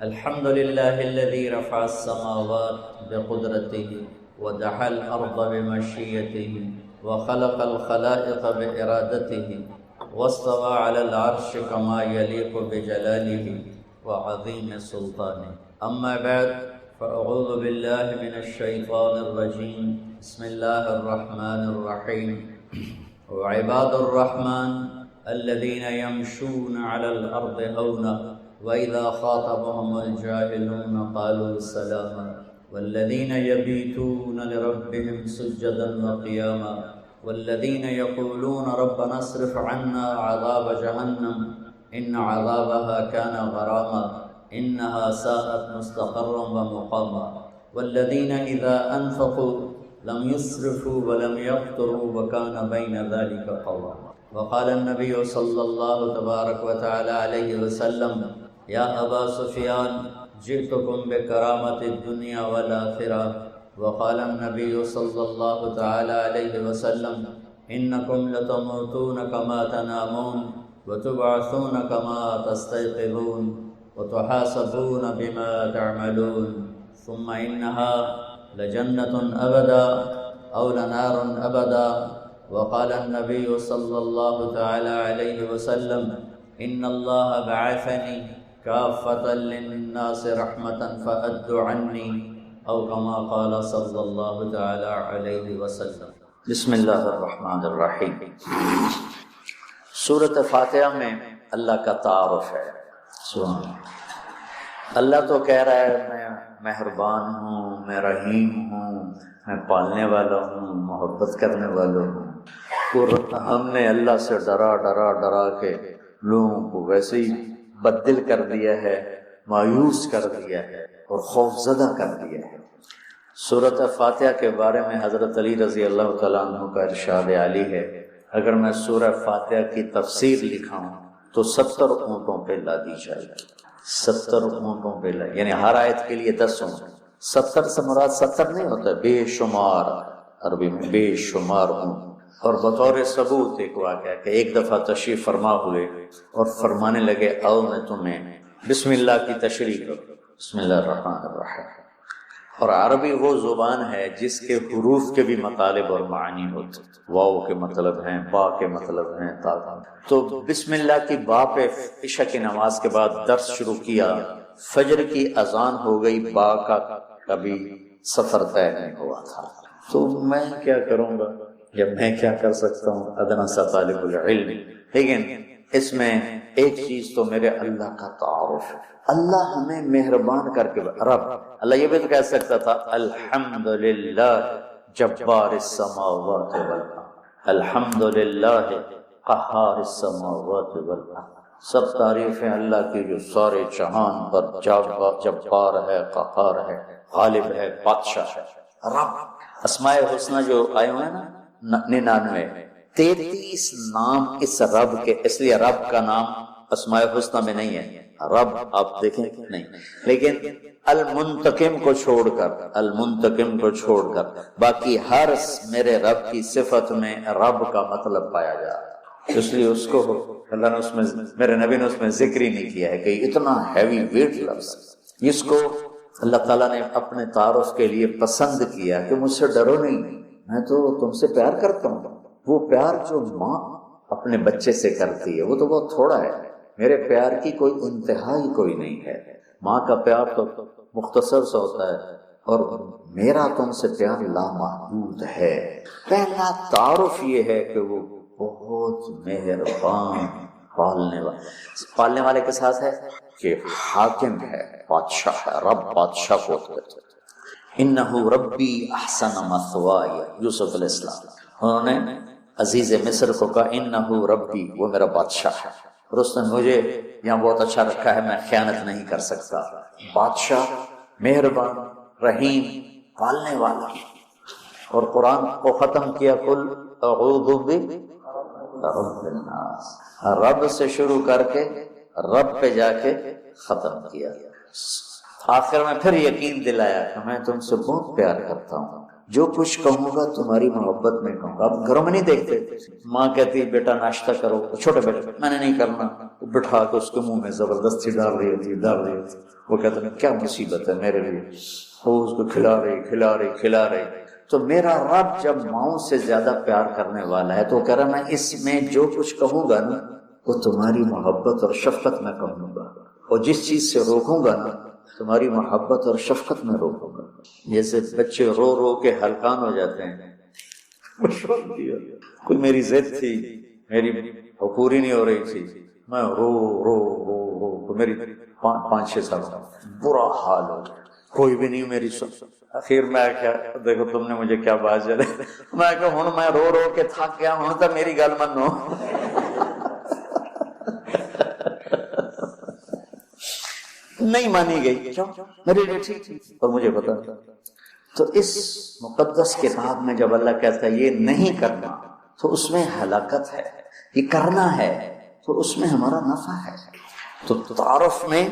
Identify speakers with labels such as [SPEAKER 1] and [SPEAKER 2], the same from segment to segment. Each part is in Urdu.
[SPEAKER 1] الحمد لله الذي رفع السماوات بقدرته ودحى الأرض بمشيته وخلق الخلائق بإرادته واستوى على العرش كما يليق بجلاله وعظيم سلطانه. أما بعد فأعوذ بالله من الشيطان الرجيم. بسم الله الرحمن الرحيم. وعباد الرحمن الذين يمشون على الأرض هونا وإذا خاطبهم الجاهلون قالوا سلاما والذين يبيتون لربهم سجدا وقياما والذين يقولون ربنا اصرف عنا عذاب جهنم إن عذابها كان غراما إنها ساءت مستقرا ومقاما والذين إذا أنفقوا لم يسرفوا ولم يقتروا وكان بين ذلك قواما. وقال النبي صلى الله تبارك وتعالى عليه وسلم يا أبا سفيان جئتكم بكرامة الدنيا والآخرة. وقال النبي صلى الله تعالى عليه وسلم إنكم لتموتون كما تنامون وتبعثون كما تستيقظون وتحاسبون بما تعملون ثم إنها لجنة أبدا أو لنار أبدا. وقال النبي صلى الله تعالى عليه وسلم إن الله بعثني كافة للناس رحمة فأدوا عني أو كما قال صلى الله تعالى عليه وسلم.
[SPEAKER 2] بسم اللہ الرحمن الرحیم. سورۃ فاتحہ میں اللہ کا تعارف ہے. اللہ تو کہہ رہا ہے میں مہربان ہوں، میں رحیم ہوں، میں پالنے والا ہوں، محبت کرنے والا ہوں. اور ہم نے اللہ سے ڈرا کے لوگوں کو ویسے ہی بددل کر دیا ہے، مایوس کر دیا ہے اور خوف زدہ کر دیا ہے. سورۃ فاتحہ کے بارے میں حضرت علی رضی اللہ تعالیٰ عنہ کا ارشاد عالی ہے اگر میں سورہ فاتحہ کی تفسیر لکھاؤں تو 70 اونٹوں پہ لا دی جائے گی. 70 اونٹوں پہ یعنی ہر آیت کے لیے 10 اونٹ. 70 سے مراد 70 نہیں ہوتا، بے شمار، عربی میں بے شمار اونٹ. اور بطور ثبوت ایک واقعہ کہ ایک دفعہ تشریف فرما ہوئے اور فرمانے لگے آؤ میں تمہیں بسم اللہ کی تشریح کروں. بسم اللہ الرحمن الرحیم. اور عربی وہ زبان ہے جس کے حروف کے بھی مطالب اور معنی ہوتے، واو کے مطلب ہیں، با کے مطلب ہیں، تا. تو بسم اللہ کی با پہ عشاء کی نماز کے بعد درس شروع کیا، فجر کی اذان ہو گئی، با کا کبھی سفر طے نہیں ہوا تھا. تو میں کیا کروں گا یا میں کیا کر سکتا ہوں، ادنا سا طالب العلم. لیکن اس میں ایک چیز تو میرے اللہ کا تعارف ہے. اللہ ہمیں مہربان کر کے رب. اللہ یہ بھی تو کہہ سکتا تھا الحمدللہ جبار السماوات والارض، الحمدللہ قہار السماوات والارض. سب تعریفیں اللہ کی جو سارے جہان پر جبار ہے، قہار ہے، غالب ہے، بادشاہ ہے. رب اسماء الحسنی جو آئے ہوئے ہیں نا 99، 33 نام اس رب کے، اس لیے رب کا نام اسماء الحسنی میں نہیں ہے. رب آپ دیکھیں نہیں، لیکن المنتقم کو چھوڑ کر باقی ہر میرے رب کی صفت میں رب کا مطلب پایا جا رہا ہے. اس لیے اس کو اللہ نے اس میں، میرے نبی نے اس میں ذکر ہی نہیں کیا ہے کہ اتنا ہیوی ویٹ لفظ اس کو اللہ تعالیٰ نے اپنے تعارف کے لیے پسند کیا کہ مجھ سے ڈرو نہیں، میں تو تم سے پیار کرتا ہوں. وہ پیار جو ماں اپنے بچے سے کرتی ہے وہ تو بہت تھوڑا ہے، میرے پیار کی کوئی انتہا ہی کوئی نہیں ہے. ماں کا پیار تو مختصر سا ہوتا ہے اور میرا تم سے پیار لامحدود ہے. پہلا تعارف یہ ہے کہ وہ بہت مہربان پالنے والے کے ساتھ ہے کہ حاکم ہے، بادشاہ ہے. رب بادشاہ کو کہتے ہیں. انہ ربی احسن مثوایا، یوسف علیہ السلام انہوں نے عزیز مصر کو کہا انہ ربی، وہ میرا بادشاہ ہے اور اس نے مجھے یہاں بہت اچھا رکھا ہے، میں خیانت نہیں کر سکتا. بادشاہ، مہربان، رحیم، پالنے والا. اور قرآن کو ختم کیا قل اعوذ برب الناس، رب سے شروع کر کے رب پہ جا کے ختم کیا. آخر میں پھر یقین دلایا کہ میں تم سے بہت پیار کرتا ہوں. جو کچھ کہوں گا تمہاری محبت میں کہوں گا. اب گھروں میں نہیں دیکھتے, ماں کہتی بیٹا ناشتہ کرو, چھوٹے بیٹے میں نے نہیں کرنا, بٹھا کے اس کے منہ میں زبردستی ڈال رہی ہوتی. وہ کہتا ہے کیا مصیبت ہے میرے لیے, وہ اس کو کھلا رہی. تو میرا رب جب ماؤں سے زیادہ پیار کرنے والا ہے تو وہ کہہ رہا میں اس میں جو کچھ کہوں گا نا وہ تمہاری محبت اور شفقت میں کہوں گا, اور جس چیز سے روکوں گا نا تمہاری محبت اور شفقت میں روکوں گا. جیسے بچے رو رو کے ہلکان ہو جاتے ہیں, کوئی میری ضد تھی, میری پوری نہیں ہو رہی تھی, میں رو رو رو رو میری 5-6 سال برا حال ہو, کوئی بھی نہیں میری سن. اخیر میں کیا دیکھو تم نے مجھے کیا بات چلے, میں کہ ہوں میں رو رو کے تھک گیا ہوں تو میری گل منو. نہیں مانی گئی, کیوں میرے لیے ٹھیک تھی اور مجھے پتا تھا. تو اس مقدس کتاب میں جب اللہ کہتا ہے یہ نہیں کرنا تو اس میں ہلاکت ہے, یہ کرنا ہے تو اس میں ہمارا نفع ہے. تو تعارف میں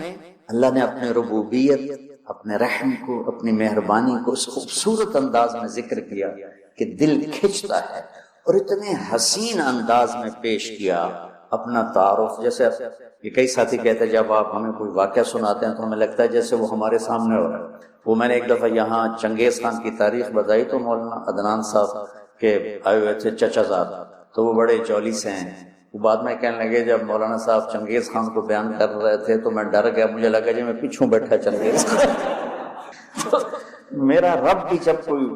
[SPEAKER 2] اللہ نے اپنے ربوبیت, اپنے رحم کو, اپنی مہربانی کو اس خوبصورت انداز میں ذکر کیا کہ دل کھنچتا ہے, اور اتنے حسین انداز میں پیش کیا اپنا تعارف. جیسے یہ کئی ساتھی کہتے ہیں جب آپ ہمیں کوئی واقعہ سناتے ہیں تو ہمیں لگتا ہے جیسے وہ ہمارے سامنے ہو رہا ہے. وہ میں نے ایک دفعہ یہاں چنگیز خان کی تاریخ بتائی تو مولانا عدنان صاحب کے آئے ہوئے تھے چچا صاحب, تو وہ بڑے جولی سے ہیں. وہ بعد میں کہنے لگے جب مولانا صاحب چنگیز خان کو بیان کر رہے تھے تو میں ڈر گیا, مجھے لگا جی میں پیچھوں بیٹھا چنگیز خان. میرا رب بھی جب کوئی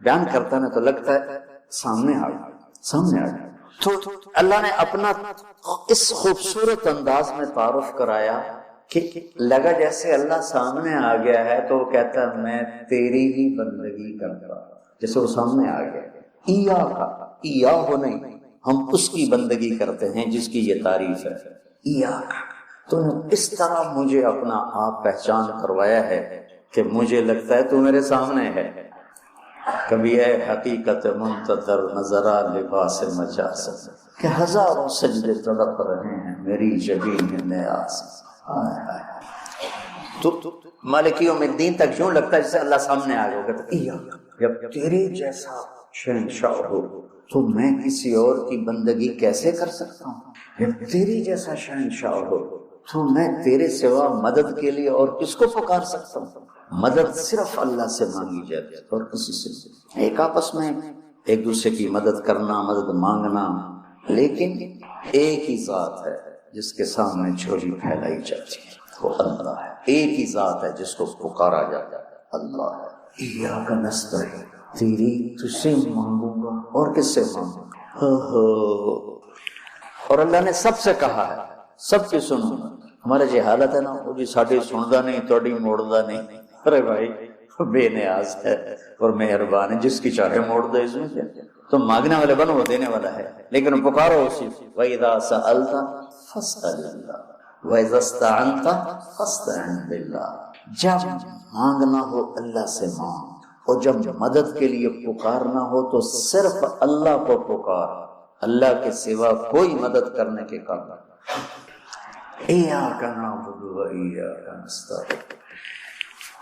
[SPEAKER 2] بیان کرتا ہے نا تو لگتا ہے سامنے آ گیا. تو اللہ نے اپنا اس خوبصورت انداز میں تعارف کرایا کہ لگا جیسے اللہ سامنے آ گیا ہے تو وہ کہتا ہے میں تیری ہی بندگی کرتا, جیسے وہ سامنے آ گیا. ایا ہو نہیں, ہم اس کی بندگی کرتے ہیں جس کی یہ تعریف ہے. تو اس طرح مجھے اپنا آپ پہچان کروایا ہے کہ مجھے لگتا ہے تو میرے سامنے ہے. کبھی ہے حقیقت منتظر نظرہ لباس مجاز کہ ہزاروں سجدے تڑپ رہے ہیں میری جبین نیاز. تو مالک یوم الدین تک یوں لگتا ہے جیسے اللہ سامنے آ گیا. جب تیرے جیسا شہنشاہ ہو تو میں کسی اور کی بندگی کیسے کر سکتا ہوں؟ جب تیری جیسا شہنشاہ ہو تو میں تیرے سوا مدد کے لیے اور کس کو پکار سکتا ہوں؟ مدد صرف اللہ سے مانگی جاتی ہے اور کسی سے. ایک آپس میں ایک دوسرے کی مدد کرنا, مدد مانگنا, لیکن ایک ہی ذات ہے جس کے سامنے جھولی پھیلائی جاتی ہے, وہ اللہ ہے. ایک ہی ذات ہے جس کو پکارا جاتا ہے, اللہ ہے. ایاک نستعین, تیری تجھ سے مانگوں گا اور کس سے مانگوں گا. اور اللہ نے سب سے کہا ہے سب کی سنوں گا. ہمارا یہ حالت ہے نا, وہ بھی ساڈی سندا نہیں توڑی موڑدا نہیں. ارے بھائی بے نیاز ہے اور مہربان ہے, جس کی چاہے موڑ دے. اس میں کیا, تم مانگنے والے بنو, وہ دینے والا ہے, لیکن پکارو اسی. وَإِذَا سَأَلْتَ فَاسْأَلِ اللَّهَ وَإِذَا اسْتَعَنْتَ فَاسْتَعِنْ بِاللَّهِ. جب مانگنا ہو اللہ سے مانگ, اور جب مدد کے لیے پکارنا ہو تو صرف اللہ کو پکار, اللہ کے سوا کوئی مدد کرنے کے قابل. ایاک نعبد و ایاک نستعین.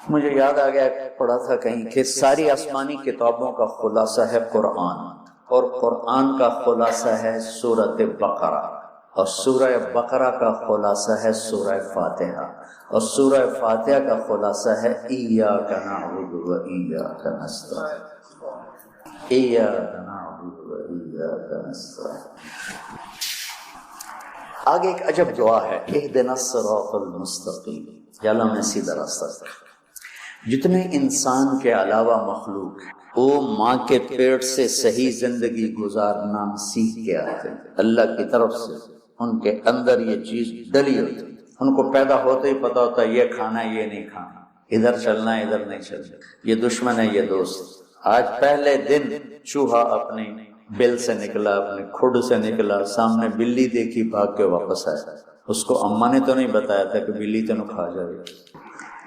[SPEAKER 2] مجھے یاد آ گیا, پڑھا تھا کہیں کہ ساری آسمانی کتابوں کا خلاصہ ہے قرآن, اور قرآن کا خلاصہ ہے سورۃ بقرہ, اور سورہ بقرہ کا خلاصہ ہے سورہ فاتحہ, اور سورہ فاتحہ کا خلاصہ ہے ایاک نعبد و ایاک نستعین. ایاک نعبد و ایاک نستعین. آگے ایک عجب دعا ہے, اہدنا الصراط المستقیم, یا اللہ میں سیدھا راستہ دکھا. جتنے انسان کے علاوہ مخلوق ہیں وہ ماں کے پیٹ سے صحیح زندگی گزارنا سیکھ کے آتے ہیں اللہ کی طرف سے. ان کے اندر یہ چیز ڈلی ہوتی, ان کو پیدا ہوتے ہی پتا ہوتا ہے یہ کھانا ہے یہ نہیں کھانا, ادھر چلنا ہے ادھر نہیں چلنا, یہ دشمن ہے یہ دوست. آج پہلے دن چوہا اپنی بل سے نکلا, اپنے کھڈ سے نکلا, سامنے بلی دیکھی بھاگ کے واپس آیا. اس کو اماں نے تو نہیں بتایا تھا کہ بلی تینوں کھا جائے.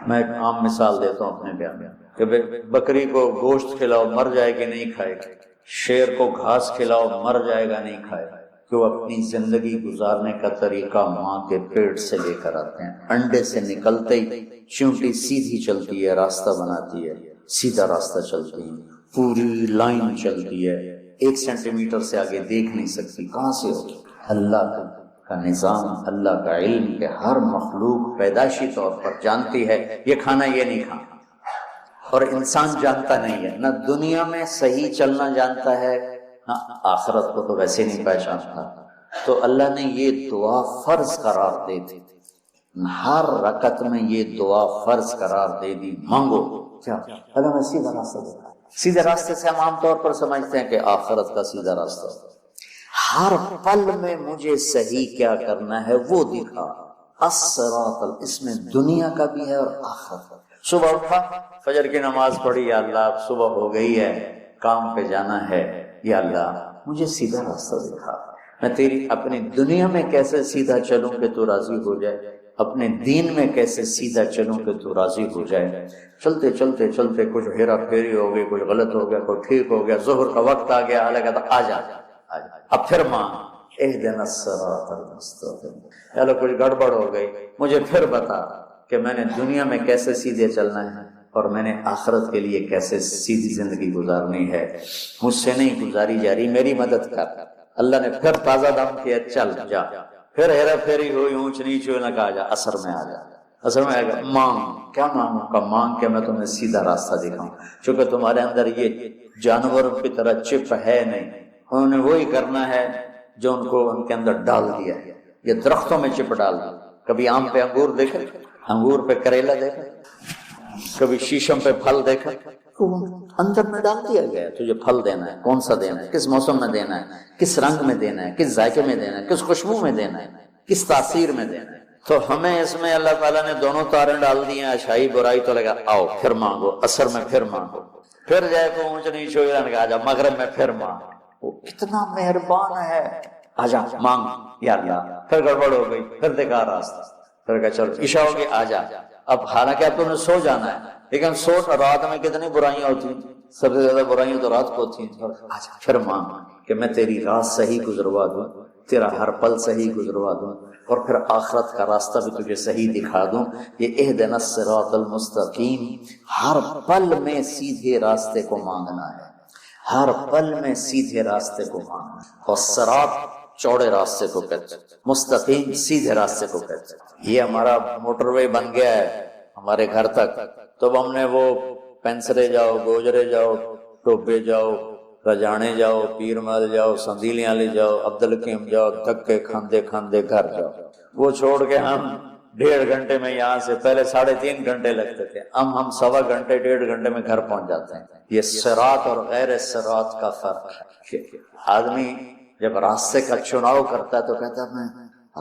[SPEAKER 2] میں ایک عام مثال دیتا ہوں اپنے بیان میں کہ بکری کو گوشت کھلاؤ مر جائے گی نہیں کھائے گی, شیر کو گھاس کھلاؤ مر جائے گا نہیں کھائے گا, کہ وہ اپنی زندگی گزارنے کا طریقہ ماں کے پیٹ سے لے کر آتے ہیں. انڈے سے نکلتے ہی چونٹی سیدھی چلتی ہے, راستہ بناتی ہے, سیدھا راستہ چلتی ہے. پوری لائن چلتی ہے، 1 سینٹی میٹر سے آگے دیکھ نہیں سکتی، کہاں سے ہوگی؟ اللہ کا نظام، اللہ کا علم کہ ہر مخلوق پیدائشی طور پر جانتی ہے یہ کھانا یہ نہیں کھانا، اور انسان جانتا نہیں ہے، نہ دنیا میں صحیح چلنا جانتا ہے نہ آخرت کو تو ویسے نہیں پہچانتا۔ تو اللہ نے یہ دعا فرض قرار دے دی، ہر رکعت میں یہ دعا فرض قرار دے دی، مانگو کیا اللہ میں سیدھا راستہ دے۔ سیدھے راستے سے ہم عام طور پر سمجھتے ہیں کہ آخرت کا سیدھا راستہ، ہر پل میں مجھے صحیح کیا کرنا ہے وہ دکھا، الصراط، اس میں دنیا کا بھی ہے اور آخرت کا۔ صبح اٹھا، فجر کی نماز پڑھی، یا اللہ اب صبح ہو گئی ہے، کام پہ جانا ہے، یا اللہ مجھے سیدھا راستہ دکھا، میں تیری اپنی دنیا میں کیسے سیدھا چلوں کہ تو راضی ہو جائے، اپنے دین میں کیسے سیدھا چلوں کہ تو راضی ہو جائے۔ چلتے چلتے چلتے کچھ ہیرا پھیری ہو گئی، کچھ غلط ہو گیا، کوئی ٹھیک ہو گیا، ظہر کا وقت آ گیا، اللہ کہتا آ جا، اب پھر مانگ، اہدنا الصراط المستقیم، یا اللہ کچھ گڑبڑ ہو گئی، مجھے پھر بتا کہ میں نے دنیا میں کیسے سیدھے چلنا ہے اور میں نے آخرت کے لیے کیسے سیدھی زندگی گزارنی ہے، مجھ سے نہیں گزاری جا رہی، میری مدد کر۔ اللہ نے پھر تازہ دم کیا، چل جا، پھر ہیرا پھیری ہوئی، اونچ نیچ ہوئی، نہ کہا جا اثر میں آ جا، اثر میں آ گیا، مانگ، کیا مانگوں کا؟ مانگ کہ میں تمہیں سیدھا راستہ دکھاؤں، چونکہ تمہارے اندر یہ جانوروں کی طرح چپ ہے نہیں، انہوں نے وہی کرنا ہے جو ان کو ان کے اندر ڈال دیا ہے، یہ درختوں میں چپ ڈال دیا۔ کبھی آم پہ انگور دیکھا، انگور پہ کریلا دیکھا، کبھی شیشم پہ پھل دیکھا، اندر میں ڈال دیا گیا تجھے پھل دینا ہے، کون سا دینا ہے، کس موسم میں دینا ہے، کس رنگ میں دینا ہے، کس ذائقے میں دینا ہے، کس خوشبو میں دینا ہے، کس تاثیر میں دینا ہے۔ تو ہمیں اس میں اللہ تعالیٰ نے دونوں تاریں ڈال دی ہیں، اچھائی برائی، تو لگا آؤ پھر مانگو، اثر میں پھر مانگو، پھر جائے تو اونچ نیچ ہو جائے، آ جا مغرب میں پھر مانگ، وہ کتنا مہربان ہے، آ جا مانگ یا اللہ، پھر گڑبڑ ہو گئی، پھر دکھا راستہ، پھر کہا چلو عشاء ہوگی آ جا، اب حالانکہ اب تمہیں سو جانا ہے، لیکن سو رات میں کتنی برائیاں ہوتی ہیں، سب سے زیادہ برائیاں تو رات کو ہوتی ہیں، آجا پھر مانگ کہ میں تیری رات صحیح گزروا دوں، تیرا ہر پل صحیح گزروا دوں، اور پھر آخرت کا راستہ بھی تجھے صحیح دکھا دوں۔ یہ اہدنا الصراط المستقیم، ہر پل میں سیدھے راستے کو مانگنا ہے، ہر پل میں سیدھے راستے کو مانگنا ہے، اور صراط چوڑے راستے کو کہتے ہیں، مستقیم سیدھے راستے کو کہتے ہیں۔ یہ ہمارا موٹر وے بن گیا ہے ہمارے گھر تک، تو ہم نے وہ پینسرے جاؤ، گوجرے جاؤ، ٹوبے جاؤ، رجانے جاؤ، پیر محل جاؤ، سندیلیاں لے جاؤ، عبدالحکیم جاؤ، دھکے کھاندے کھاندے گھر جاؤ، وہ چھوڑ کے ہم 1.5 گھنٹے میں یہاں سے، پہلے 3.5 گھنٹے لگتے تھے، اب ہم 1.25 گھنٹے 1.5 گھنٹے میں گھر پہنچ جاتے ہیں۔ یہ صراط اور غیر صراط کا فرق ہے۔ آدمی جب راستے کا چناؤ کرتا ہے تو کہتا ہے میں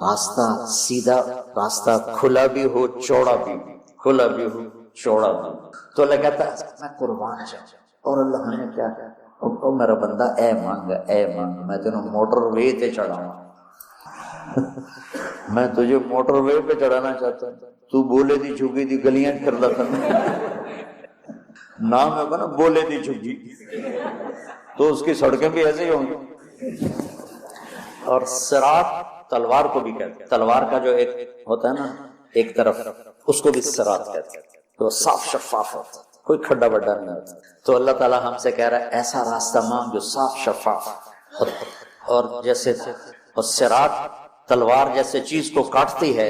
[SPEAKER 2] راستہ سیدھا، راستہ کھلا بھی ہو چوڑا بھی ہو، کھلا بھی ہو چوڑا بھی ہو، تو اللہ کہتا ہے میں قربان جاؤں، اور اللہ نے کیا کہا، او میرا بندہ اے مانگ، اے مانگ، میں تینوں موٹر وے تے چڑھاؤں، میں تجھے موٹر وے پہ چڑھانا چاہتا ہوں، تو بولے دی جھگی دی گلیاں پھر رہتا نام ہے نا، بولے دی جھگی، تو اس کی سڑکیں بھی ایسے ہی ہوں گی۔ اور صراط تلوار کو بھی کہتے ہیں، تلوار کا جو ایک ہوتا ہے نا ایک طرف، اس کو بھی صراط کہتے ہیں، تو صاف شفاف ہوتا ہے، کوئی کھڈا بڈا نہیں ہوتا۔ تو اللہ تعالیٰ ہم سے کہہ رہا ہے ایسا راستہ مانگ جو صاف شفاف، اور جیسے صراط تلوار جیسے چیز کو کاٹتی ہے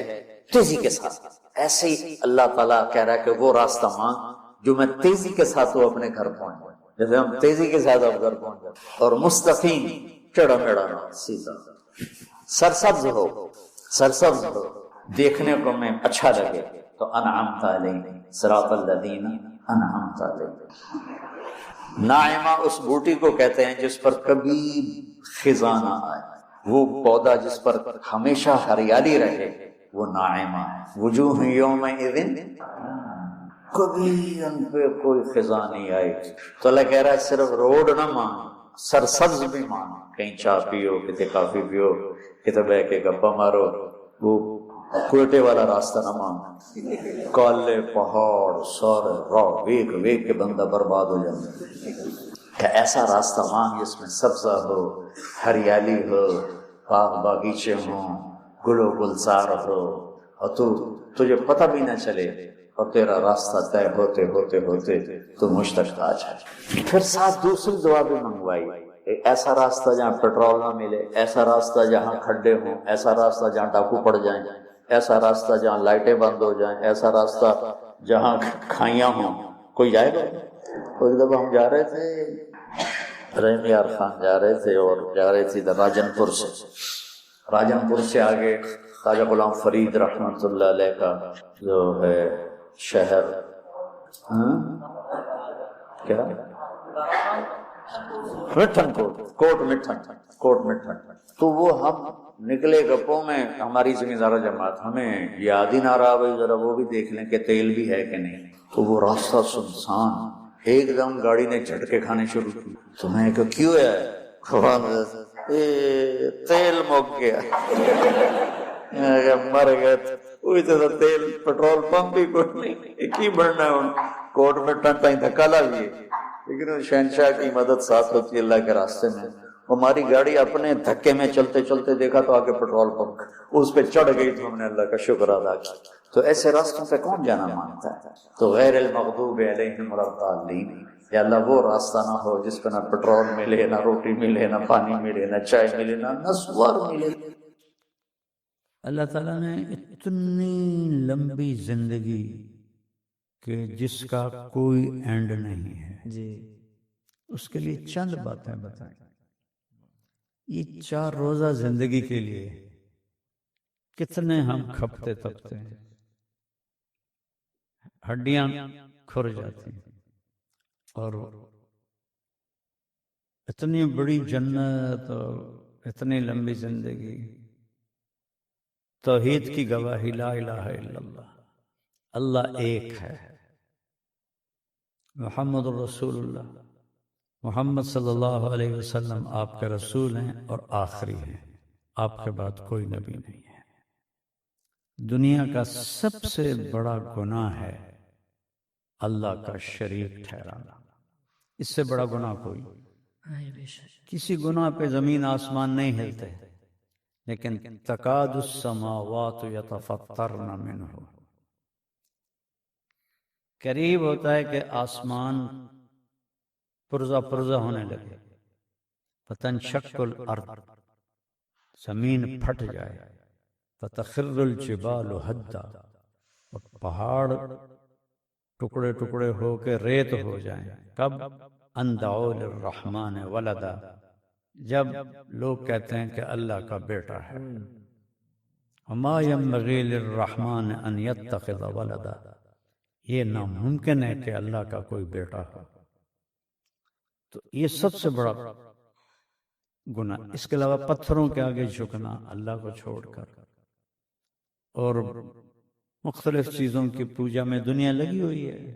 [SPEAKER 2] تیزی کے ساتھ، ایسے ہی اللہ تعالیٰ کہہ رہا ہے کہ وہ راستہ مانگ جو میں تیزی کے ساتھ وہ اپنے گھر پہنچ جائے، جیسے ہم تیزی کے ساتھ اب گھر پہنچ جائے، اور مستقیم، ٹیڑھا میڑھا نہ، سیدھا، سرسبز ہو، سرسبز ہو، دیکھنے کو میں اچھا لگے، تو انعمت علیہم صراط الذین انعمت علیہم۔ ناعمہ اس بوٹی کو کہتے ہیں جس پر کبھی خزاں نہ آئے، وہ پودا جس پر ہمیشہ ہریالی رہے، وہ ناعمہ ہے۔ وجوہ یومئذ، کبھی ان پہ کوئی خزاں نہیں آئی۔ تو اللہ کہہ رہا ہے صرف روڈ نہ مان، سرسبز بھی مان، کہیں چاہ پیو، کتے کافی پیو، کتے بہ کے گپا مارو، وہ کوئٹے والا راستہ نہ مان، کالے پہاڑ سارے راہ ویک ویک کے بندہ برباد ہو جاتا کہ ایسا راستہ مانگ جس میں سبزہ ہو، ہریالی ہو، باغ باغیچے ہوں، گل و گلزار ہو، اور تجھے پتہ بھی نہ چلے اور تیرا راستہ طے ہوتے ہوتے ہوتے تو مجھ تک آ جائے۔ پھر ساتھ دوسری دعا بھی منگوائی، ایسا راستہ جہاں پیٹرول نہ ملے، ایسا راستہ جہاں کھڈے ہوں، ایسا راستہ جہاں ڈاکو پڑ جائیں، ایسا راستہ جہاں لائٹیں بند ہو جائیں، ایسا راستہ جہاں کھائیاں ہوں۔ کوئی جائے گا؟ ایک دفعہ ہم جا رہے تھے، رحیم یار خان جا رہے تھے اور جا رہے تھے راجن پور سے آگے خواجہ غلام فرید رحمۃ اللہ علیہ کا جو ہے شہر، کیا مٹھن کوٹ مٹھن، تو وہ ہم نکلے گپوں میں، ہماری زمیندارہ جماعت، ہمیں یاد ہی نہ رہا بھائی ذرا وہ بھی دیکھ لیں کہ تیل بھی ہے کہ نہیں۔ تو وہ راستہ سنسان، ایک دم گاڑی نے جھٹکے کھانے شروع کی۔ تو میں نے کہا کیوں ہے؟ تیل مک گیا۔ مر گئے، وہی تو تیل، پیٹرول پمپ بھی کوئی نہیں، کی بڑھنا ہے کوٹ میں ٹن دھکا لا لیے۔ لیکن شہنشاہ کی مدد ساتھ ہوتی ہے اللہ کے راستے میں۔ ہماری گاڑی اپنے دھکے میں چلتے چلتے دیکھا تو آگے پیٹرول پمپ، اس پہ چڑھ گئی تو ہم نے اللہ کا شکر ادا کیا۔ تو ایسے راستوں پہ کون جانا مانتا ہے؟ تو غیر المغضوب علیہم ولا الضالین، یا اللہ وہ راستہ نہ ہو جس پہ نہ پیٹرول ملے، نہ روٹی ملے، نہ پانی ملے، نہ چائے ملے، نہ نسوار ملے۔
[SPEAKER 3] اللہ تعالیٰ نے اتنی لمبی زندگی کہ جس کا کوئی اینڈ نہیں ہے جی، اس کے لیے چند باتیں بتائیں۔ یہ 4 روزہ زندگی کے لیے کتنے ہم کھپتے تپتے ہیں، ہڈیاں کھر جاتی ہیں، اور اتنی بڑی جنت اور اتنی لمبی زندگی، توحید کی گواہی، لا الہ الا اللہ، اللہ ایک ہے، محمد الرسول اللہ، محمد صلی اللہ علیہ وسلم آپ کے رسول ہیں اور آخری ہیں، آپ کے بعد کوئی نبی نہیں ہے۔ دنیا کا سب سے بڑا گناہ ہے اللہ کا شریک ٹھہرانا، اس سے بڑا گناہ کوئی، کسی گناہ پہ زمین آسمان نہیں ہلتے، لیکن تکاد السماوات یتفطرن منہ، قریب ہوتا ہے کہ آسمان پرزہ ہونے لگے، فتنشق الارض، زمین پھٹ جائے، فتخر الجبال ہدا، اور پہاڑ ٹکڑے ٹکڑے ہو کے ریت ہو جائیں۔ کب؟ ان دعوا للرحمن ولدا، جب لوگ کہتے ہیں کہ اللہ کا بیٹا ہے۔ وما ينبغي للرحمن ان يتخذ ولدا، یہ ناممکن ہے کہ اللہ کا کوئی بیٹا ہو۔ تو یہ سب سے بڑا گناہ۔ اس کے علاوہ پتھروں کے آگے جھکنا اللہ کو چھوڑ کر، اور مختلف چیزوں کی پوجا میں دنیا لگی ہوئی ہے،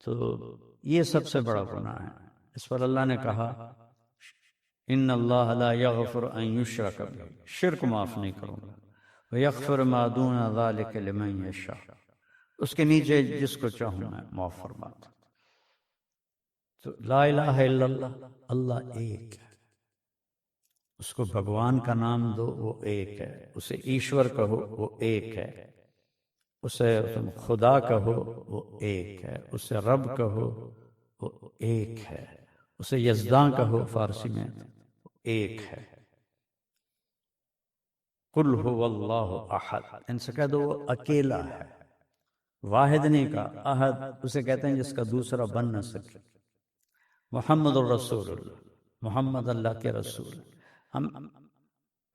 [SPEAKER 3] تو یہ سب سے بڑا گناہ ہے۔ اس پر اللہ نے کہا ان اللہ لا یغفر ان یشرک بہ، شرک معاف نہیں کروں گا، ویغفر ما دون ذلک لمن یشاء، اس کے نیچے جس کو چاہوں میں معاف فرماتا۔ تو لا الہ الا اللہ، اللہ ایک ہے، اس کو بھگوان کا نام دو، وہ ایک ہے، اسے ایشور کہو، وہ ایک ہے، اسے خدا کہو، وہ ایک ہے، اسے رب کہو، وہ ایک ہے، اسے یزداں کہو فارسی میں، وہ ایک ہے۔ قل هو اللہ احد، ان سے کہہ دو وہ اکیلا ہے، واحد نہیں کہا، احد اسے کہتے ہیں جس کا دوسرا بن نہ سکے۔ محمد الرسول اللہ، محمد اللہ کے رسول۔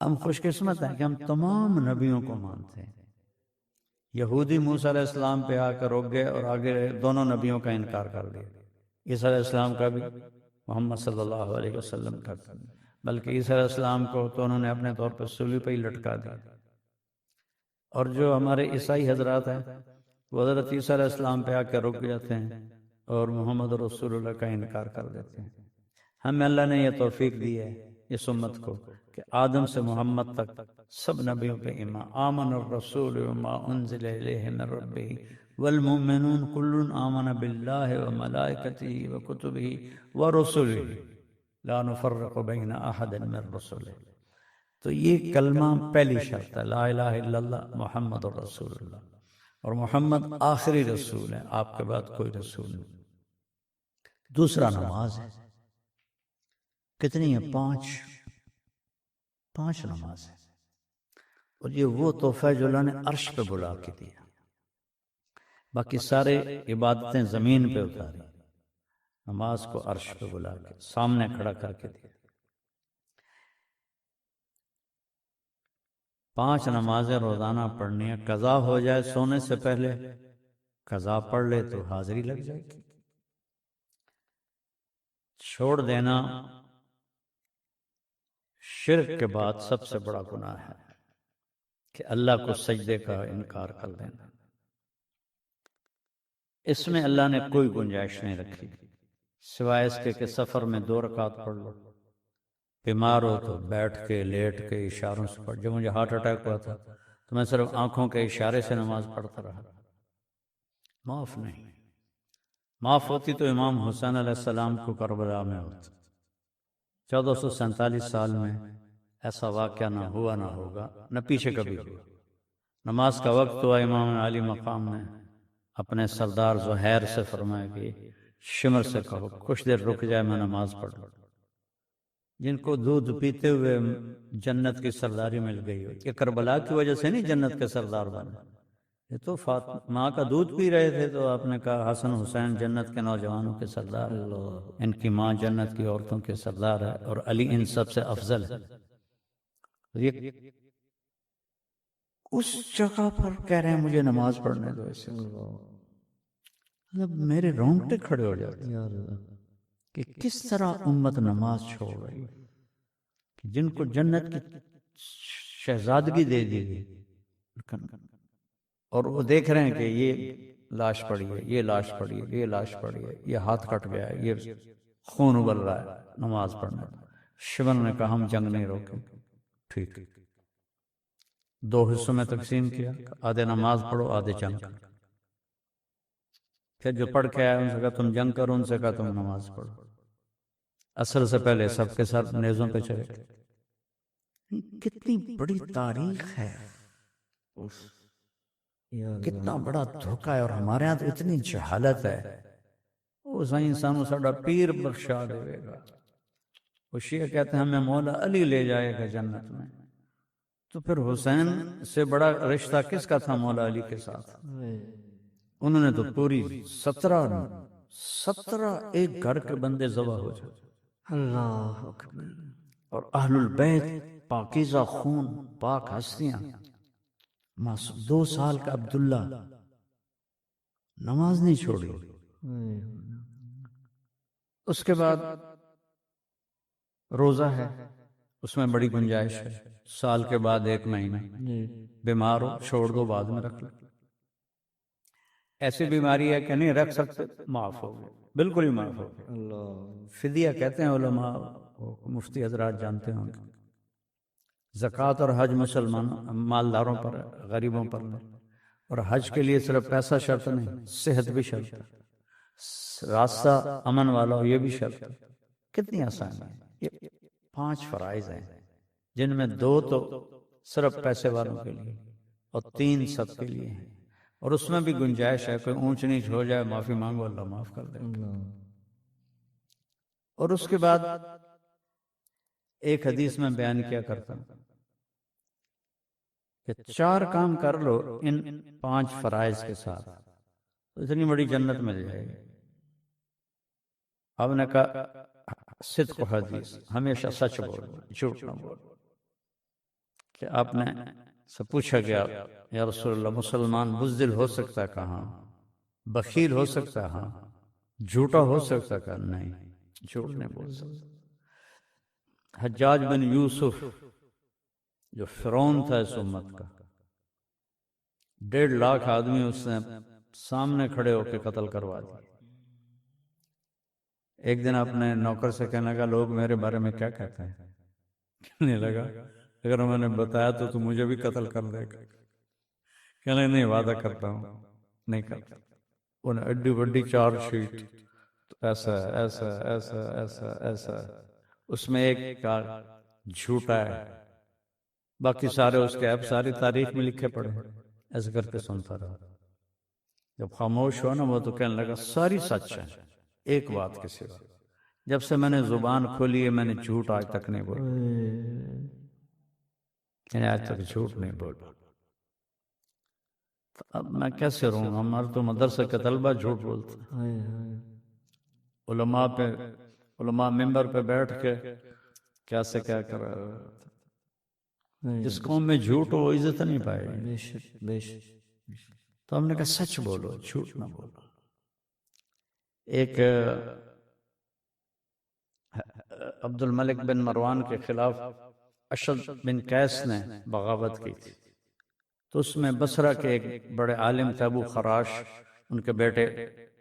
[SPEAKER 3] ہم خوش قسمت ہیں کہ ہم تمام نبیوں کو مانتے ہیں۔ یہودی موسیٰ علیہ السلام پہ آ کر رک گئے اور آگے دونوں نبیوں کا انکار کر دیا، عیسیٰ علیہ السلام کا بھی، محمد صلی اللہ علیہ وسلم کا بھی، بلکہ عیسیٰ علیہ السلام کو تو انہوں نے اپنے طور پر صلیب پہ ہی لٹکا دیا۔ اور جو ہمارے عیسائی حضرات ہیں وہ حضرت عیسیٰ علیہ السلام پہ آ کے رک جاتے ہیں اور محمد رسول اللہ کا انکار کر دیتے ہیں۔ ہمیں اللہ نے یہ توفیق دی ہے اس امت کو کہ آدم سے محمد تک سب نبیوں پہ ایمان، آمن الرسول وما انزل الیہ من ربہ والمؤمنون کل آمن باللہ وملائکتہ وکتبہ ورسلہ لا نفرق بین احد من رسلہ۔ تو یہ کلمہ پہلی شرط ہے، لا الہ الا اللہ محمد الرسول اللہ۔ اور محمد آخری رسول ہے، آپ کے بعد کوئی رسول نہیں۔ دوسرا نماز ہے، کتنی ہے؟ پانچ نماز ہے، اور یہ وہ تحفہ جو اللہ نے عرش پہ بلا کے دیا، باقی سارے عبادتیں زمین پہ اتاری، نماز کو عرش پہ بلا کے سامنے کھڑا کر کے دیا۔ 5 نمازیں روزانہ پڑھنی ہے، قضا ہو جائے سونے سے پہلے، قضا پڑھ لے تو حاضری لگ جائے گی۔ چھوڑ دینا شرک کے بعد سب سے بڑا گناہ ہے کہ اللہ کو سجدے کا انکار کر دینا۔ اس میں اللہ نے کوئی گنجائش نہیں رکھی سوائے اس کے کہ سفر میں 2 رکعت پڑھ لو، بیمار ہو تو بیٹھ کے لیٹ کے اشاروں سے پڑھ۔ جب مجھے ہارٹ اٹیک ہوا تھا تو میں صرف آنکھوں کے اشارے سے نماز پڑھتا رہا، معاف نہیں۔ معاف ہوتی تو امام حسین علیہ السلام کو کربلا میں ہوتا۔ 1447 سال میں ایسا واقعہ نہ ہوا نہ ہوگا، نہ پیچھے کبھی ہوا۔ نماز کا وقت ہوا، امام علی مقام نے اپنے سردار زہیر سے فرمایا کہ شمر سے کہو کچھ دیر رک جائے، میں نماز پڑھ لوں۔ جن کو دودھ پیتے ہوئے جنت کی سرداری مل گئی ہو، یہ کربلا کی وجہ سے نہیں جنت کے سردار بنے، یہ تو فاطمہ کا دودھ پی رہے تھے تو آپ نے کہا حسن حسین جنت کے نوجوانوں کے سردار ہے، ان کی ماں جنت کی عورتوں کے سردار ہے، اور علی ان سب سے افضل ہے۔ یہ اس جگہ پر کہہ رہے ہیں مجھے نماز پڑھنے دو، اسے مطلب میرے رونگٹے کھڑے ہو جاتے ہیں کہ کس طرح امت نماز چھوڑ رہی ہے، جن کو جنت کی شہزادگی دے دی گئی، اور وہ دیکھ رہے ہیں کہ یہ لاش پڑی ہے، یہ لاش پڑی ہے، یہ لاش پڑی ہے، یہ ہاتھ کٹ گیا ہے، یہ خون ابل رہا ہے، نماز پڑھنا۔ شمر نے کہا ہم جنگ نہیں روکیں، ٹھیک، 2 حصوں میں تقسیم کیا، آدھے نماز پڑھو آدھے جنگ کرو۔ پھر جو پڑھ کے آئے ان سے کہا تم جنگ کرو، ان سے کہا تم نماز پڑھو۔ اثر سے پہلے سب کے ساتھ نیزوں پہ چڑھے گئے۔ کتنی بڑی تاریخ ہے، کتنا بڑا دھوکہ ہے، اور ہمارے ہاں تو اتنی جہالت ہے۔ وہ سائیں سانو ساڈا پیر بخشا دے گا، وہ شیعہ کہتے ہیں ہمیں مولا علی لے جائے گا جنت میں، تو پھر حسین سے بڑا رشتہ کس کا تھا مولا علی کے ساتھ؟ انہوں نے تو پوری 17 ایک گھر کے بندے ذبح ہو جائے، اللہ اکبر، اور اہل البیت پاکیزہ خون، پاک ہستیاں۔ 2 سال کا عبداللہ نماز نہیں چھوڑی۔ اس کے بعد روزہ ہے، اس میں بڑی گنجائش ہے، سال کے بعد 1 مہینہ بیمار ہو چھوڑ دو، بعد میں رکھ لو۔ ایسی بیماری ہے کہ نہیں رکھ سکتے، معاف ہو گئے، بالکل ہی معاف ہو گئے۔ فدیہ کہتے ہیں علماء، مفتی حضرات جانتے ہوں گے۔ زکوٰۃ اور حج مسلمانوں مالداروں پر ہے، غریبوں پر نہیں، اور حج کے لیے صرف پیسہ شرط نہیں، صحت بھی شرط ہے، راستہ امن والا ہو یہ بھی شرط ہے۔ کتنی آسان ہے یہ 5 فرائض ہیں، جن میں 2 تو صرف پیسے والوں کے لیے اور 3 سب کے لیے ہیں، اور اس میں بھی گنجائش ہے، کوئی اونچ نیچ ہو جائے معافی مانگو، اللہ معاف کر دے۔ اور اس کے بعد ایک حدیث میں بیان کیا کرتا ہوں کہ 4 کام کر لو ان 5 فرائض کے ساتھ تو اتنی بڑی جنت مل جائے گی۔ آپ نے کہا صدق و حدیث، ہمیشہ سچ بولو، جھوٹ نہ بولو۔ کہ آپ نے سے پوچھا گیا یا رسول اللہ مسلمان بزدل ہو سکتا کہاں، بخیل ہو سکتا ہاں، جھوٹا ہو سکتا کہ نہیں، جھوٹ نہیں بول سکتا۔ حجاج بن یوسف جو فرعون تھا اس امت کا، 1.5 لاکھ آدمی اس نے سامنے کھڑے ہو کے قتل کروا دیا۔ ایک دن اپنے نوکر سے کہنے لگا لوگ میرے بارے میں کیا کہتے ہیں؟ کہنے لگا اگر میں نے بتایا تو مجھے بھی قتل کر دے گا۔ کہنے نہیں، وعدہ کرتا ہوں نہیں کرتا۔ انہیں اڈی بڑی 4 شیٹ، ایسا ایسا ایسا ایسا ایسا، اس میں ایک کا جھوٹا ہے، باقی سارے اس کے اب ساری تاریخ میں لکھے پڑے، ایسے کر کے سنتا رہا۔ جب خاموش ہوا نا وہ تو کہنے لگا ساری سچ ہے ایک بات کے سوا، جب سے میں نے زبان کھولی ہے میں نے جھوٹ آج تک نہیں بولا، میں نے آج تک جھوٹ نہیں بولا۔ اب میں کیسے رہوں گا، ہمارے تو مدرسے کے طلبہ جھوٹ بولتے ہیں، علماء ممبر پہ بیٹھ کے کیا سے کیا کر رہا ہے، جس قوم میں جھوٹ ہو وہ عزت نہیں پائے گی۔ تو ہم نے کہا سچ بولو جھوٹ نہ بولو۔ ایک عبد الملک بن مروان کے خلاف اشد بن قیس نے بغاوت کی تھی، تو اس میں بصرہ کے ایک بڑے عالم تھے ابو خراش، ان کے بیٹے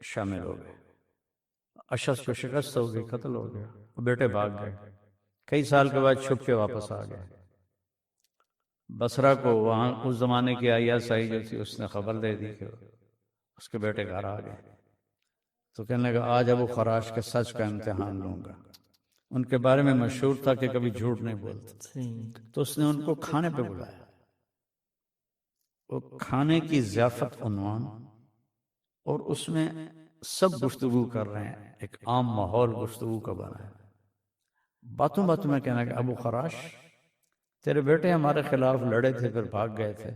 [SPEAKER 3] شامل ہو گئے۔ اشد کو شکست ہو گئی، قتل ہو گیا، وہ بیٹے بھاگ گئے، کئی سال کے بعد چھپ کے واپس آ گئے۔ بصرہ کو وہاں اس زمانے کی ISI جو تھی اس نے خبر دے دی کہ اس کے بیٹے گھر آ گئے، تو کہنے لگا آج ابو خراش کے سچ کا امتحان لوں گا۔ ان کے بارے میں مشہور تھا کہ کبھی جھوٹ نہیں بولتے، تو اس نے ان کو کھانے پہ بلایا، وہ کھانے کی ضیافت عنوان، اور اس میں سب گفتگو کر رہے ہیں، ایک عام ماحول گفتگو کا بنا ہے۔ باتوں باتوں میں کہنا کہ ابو خراش تیرے بیٹے ہمارے خلاف لڑے تھے پھر بھاگ گئے تھے،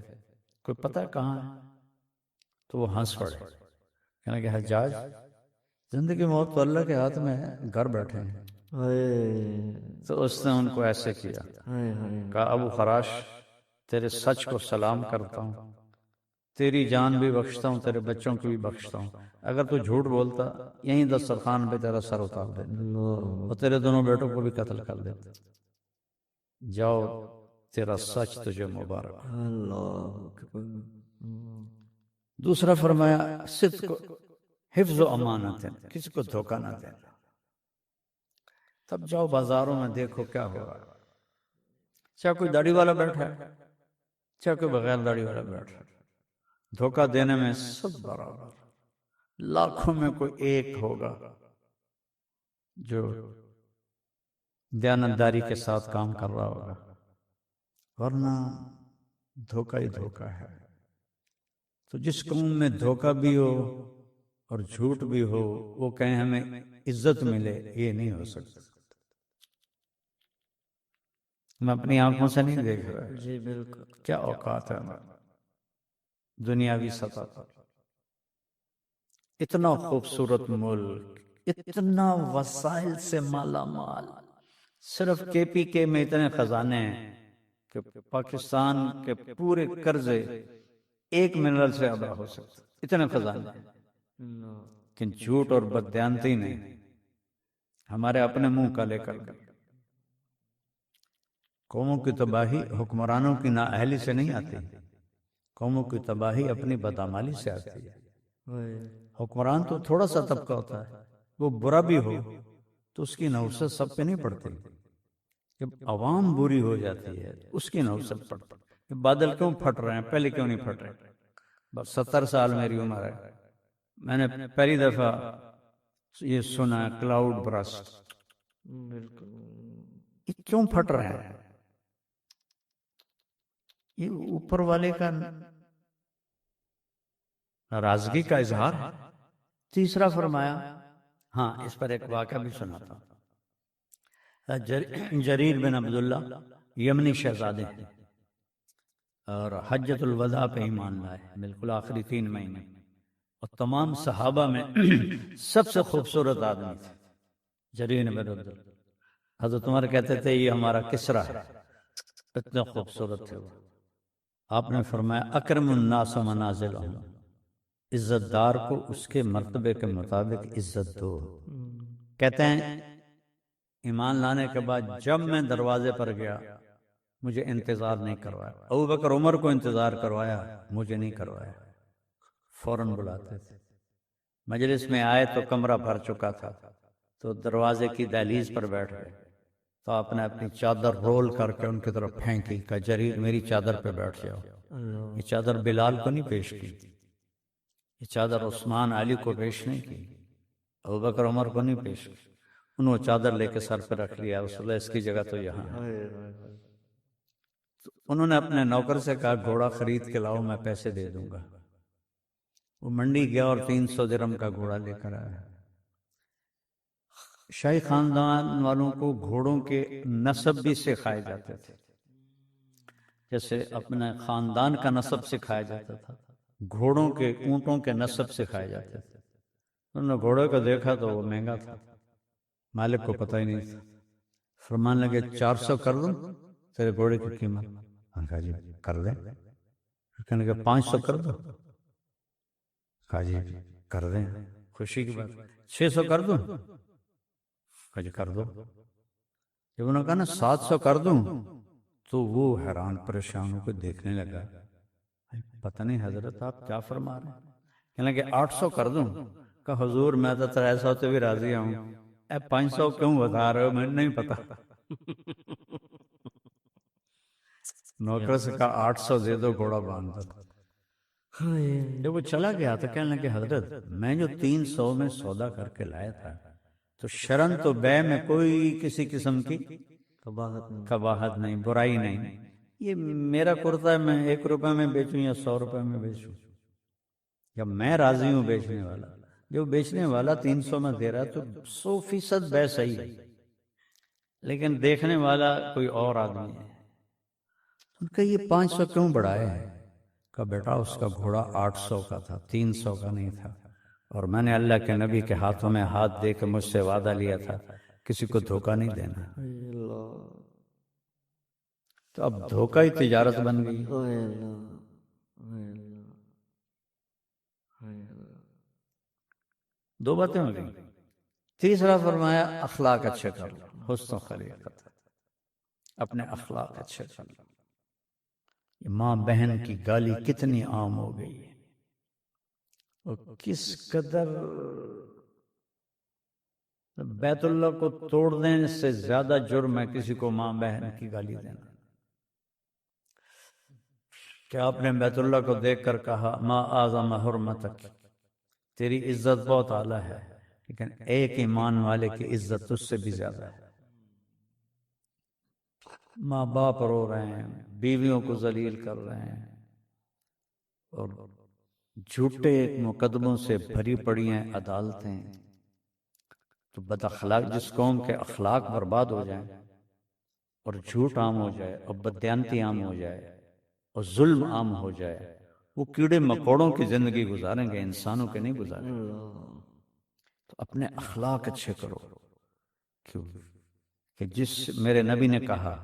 [SPEAKER 3] کوئی پتہ ہے کہاں ہے؟ تو وہ ہنس پڑے، کہنا کہ حجاج زندگی موت تو اللہ کے ہاتھ میں ہے، گھر بیٹھے ہیں۔ تو اس نے ان کو ایسے کیا، کہا ابو خراش تیرے سچ کو سلام کرتا ہوں، تیری جان بھی بخشتا ہوں، تیرے بچوں کی بھی بخشتا ہوں، اگر تو جھوٹ بولتا یہیں دسترخوان پہ تیرا سر اتار دیتا اور تیرے دونوں بیٹوں کو بھی قتل کر دیتا۔ جاؤ تیرا سچ تجھے مبارک۔ دوسرا فرمایا صدق حفظ و امانت ہے، کسی کو دھوکہ نہ دینا۔ تب جاؤ بازاروں میں دیکھو کیا ہو رہا ہے، چاہے کوئی داڑھی والا بیٹھا ہے چاہے کوئی بغیر داڑھی والا بیٹھا ہے، دھوکہ دینے میں سب برابر، لاکھوں میں کوئی ایک ہوگا جو دیانتداری کے ساتھ کام کر رہا ہوگا، ورنہ دھوکہ ہی دھوکہ ہے۔ تو جس قوم میں دھوکہ بھی ہو اور جھوٹ بھی ہو، وہ کہیں ہمیں عزت ملے، یہ نہیں ہو سکتا۔ میں اپنی آنکھوں سے نہیں دیکھ رہا،
[SPEAKER 1] جی بالکل،
[SPEAKER 3] کیا اوقات ہے ہمارا دنیاوی سطح پر، اتنا خوبصورت ملک، اتنا وسائل سے مالا مال، صرف KPK میں اتنے خزانے ہیں کہ پاکستان کے پورے قرضے ایک منرل سے ادا ہو سکتے، اتنے خزانے ہیں، لیکن جھوٹ اور بددیانتی نے ہمارے اپنے منہ کالے کر دی۔ قوموں کی تباہی حکمرانوں کی نااہلی سے نہیں آتی، قوموں کی تباہی اپنی بدعمالی سے آتی ہے۔ حکمران تو تھوڑا سا طبقہ ہوتا ہے، وہ برا بھی ہو تو اس کی نحوست سب پہ نہیں پڑتی، جب عوام بری ہو جاتی ہے اس کی نحوست پڑتی ہے۔ بادل کیوں پھٹ رہے ہیں، پہلے کیوں نہیں پھٹ رہے؟ بس 70 سال میری عمر ہے، میں نے پہلی دفعہ یہ سنا کلاؤڈ برسٹ، یہ کیوں پھٹ رہے ہیں؟ یہ اوپر والے کا ناراضگی کا اظہار ہے۔ تیسرا فرمایا، ہاں اس پر ایک واقعہ بھی سناتا ہوں۔ جریر بن عبداللہ یمنی شہزادے ہیں اور حجۃ الوداع پہ ایمان لائے، بالکل آخری 3 مہینے، اور تمام صحابہ میں سب سے خوبصورت آدمی تھے جریر بن عبداللہ۔ حضرت عمر کہتے تھے یہ ہمارا کسرا ہے، اتنے خوبصورت تھے وہ۔ آپ نے فرمایا اکرم الناس منازلہم، عزت دار کو اس کے مرتبے کے مطابق عزت دو۔ کہتے ہیں ایمان لانے کے بعد جب میں دروازے پر گیا مجھے انتظار نہیں کروایا، ابوبکر عمر کو انتظار کروایا، مجھے نہیں کروایا، فوراً بلاتے تھے۔ مجلس میں آئے تو کمرہ بھر چکا تھا، تو دروازے کی دہلیز پر بیٹھ گئے، تو آپ نے اپنی چادر رول کر کے ان کی طرف پھینکی، کہا جریر میری چادر پہ بیٹھ جاؤ۔ یہ چادر بلال کو نہیں پیش کی، یہ چادر عثمان علی کو پیش نہیں کی، ابوبکر عمر کو نہیں پیش کی، انہوں نے چادر لے کے سر پہ رکھ لیا، اس کی جگہ تو یہاں ہے۔ انہوں نے اپنے نوکر سے کہا گھوڑا خرید کے لاؤ، میں پیسے دے دوں گا۔ وہ منڈی گیا اور 300 درہم کا گھوڑا لے کر آیا۔ شاہی خاندان والوں کو گھوڑوں کے نسب بھی سکھائے جاتے تھے، جیسے اپنے خاندان کا نسب سکھایا جاتا تھا، گھوڑوں کے اونٹوں کے نسب سکھائے جاتے تھے۔ انہوں نے گھوڑے کو دیکھا تو وہ مہنگا تھا، مالک کو پتہ ہی نہیں تھا، فرمانے لگے 400 کر دوں تیرے گھوڑے کی قیمت؟ کہا جی کر دیں۔ کہنے لگے 500 کر دو؟ کہا جی کر دیں، خوشی کی بات۔ 600 کر دوں؟ کہا جی کر دو۔ جب انہوں نے کہا نا 700 کر دوں تو وہ حیران پریشان ہو کے دیکھنے لگا، پتہ نہیں حضرت آپ کیا فرما رہے ہیں؟ کہنے لگے 800 کر دوں؟ کہا حضور میں تو 300 سے بھی راضی ہوں، 500 کیوں بتا رہے ہو؟ مجھے نہیں پتا۔ نوکر سے کہا 800 دے دو، گھوڑا باندھ دو۔ جب وہ چلا گیا تو کہنے لگے حضرت میں جو 300 میں سودا کر کے لایا تھا تو شرن تو بے میں کوئی کسی قسم کی قباحت نہیں، برائی نہیں، یہ میرا کرتا ہے، میں 1 روپے میں بیچوں یا 100 روپے میں بیچوں، یا میں راضی ہوں بیچنے والا، جو بیچنے والا 300 میں دے رہا تو 100% بے صحیح ہے، لیکن دیکھنے والا کوئی اور آدمی ہے۔ ان کا یہ 500 کیوں بڑھایا ہے؟ کہا بیٹا اس کا گھوڑا 800 کا تھا، 300 کا نہیں تھا، اور میں نے اللہ کے نبی کے ہاتھوں میں ہاتھ دے کے مجھ سے وعدہ لیا تھا کسی کو دھوکہ نہیں دینا، تو اب دھوکہ ہی تجارت بن گئی۔ دو باتیں ہو گئی۔ تیسرا فرمایا اخلاق اچھے کر لو، حسن و خلیقت، اپنے اخلاق اچھے کر لو۔ ماں بہن کی گالی کتنی عام ہو گئی ہے، اور کس قدر بیت اللہ کو توڑ دینے سے زیادہ جرم ہے کسی کو ماں بہن کی گالی دینا۔ کیا آپ نے بیت اللہ کو دیکھ کر کہا ما اعظم حرمتک، تیری عزت بہت اعلیٰ ہے، لیکن ایک ایمان والے کی عزت اس سے بھی زیادہ ہے۔ ماں باپ رو رہے ہیں، بیویوں کو ذلیل کر رہے ہیں، اور جھوٹے مقدموں سے بھری پڑی ہیں عدالتیں، تو بد اخلاق جس قوم کے اخلاق برباد ہو جائیں اور جھوٹ عام ہو جائے اور بددیانتی عام ہو جائے اور ظلم عام ہو جائے، وہ کیڑے مکوڑوں کی زندگی گزاریں گے، انسانوں کے نہیں گزاریں گے۔ تو اپنے اخلاق اچھے کرو، کیوں کہ جس میرے نبی نے کہا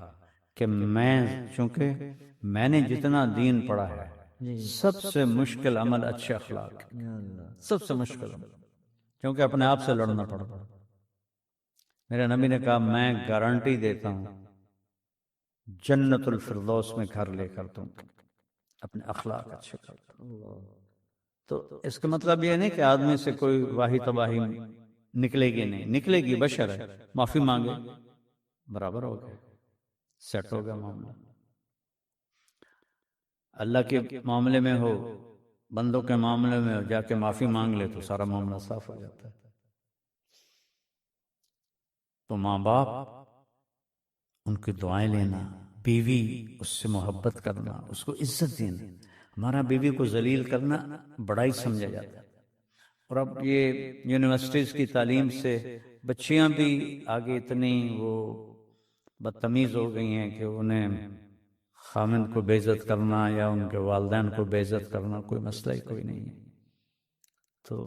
[SPEAKER 3] کہ چونکہ میں نے جتنا دین پڑھا ہے سب سے مشکل عمل اچھے اخلاق، سب سے مشکل عمل، کیونکہ اپنے آپ سے لڑنا پڑتا۔ میرے نبی نے کہا میں گارنٹی دیتا ہوں جنت الفردوس میں گھر لے کر تم اپنے اخلاق اچھے کرو۔ تو اس کا مطلب یہ نہیں کہ آدمی سے کوئی واہی تباہی نکلے گی، نہیں نکلے گی، بشر ہے، معافی مانگے، برابر ہو گیا، سیٹ ہو گیا معاملہ۔ اللہ کے معاملے میں ہو، بندوں کے معاملے میں ہو، جا کے معافی مانگ لے تو سارا معاملہ صاف ہو جاتا ہے۔ تو ماں باپ ان کی دعائیں لینا، بیوی اس سے محبت کرنا، اس کو عزت دینا۔ ہمارا بیوی کو ذلیل کرنا بڑا ہی سمجھا جاتا ہے، اور اب یہ یونیورسٹیز کی تعلیم سے بچیاں بھی آگے اتنی وہ بدتمیز ہو گئی ہیں کہ انہیں خامند کو بے عزت کرنا یا ان کے والدین کو بے عزت کرنا کوئی مسئلہ ہی کوئی نہیں ہے۔ تو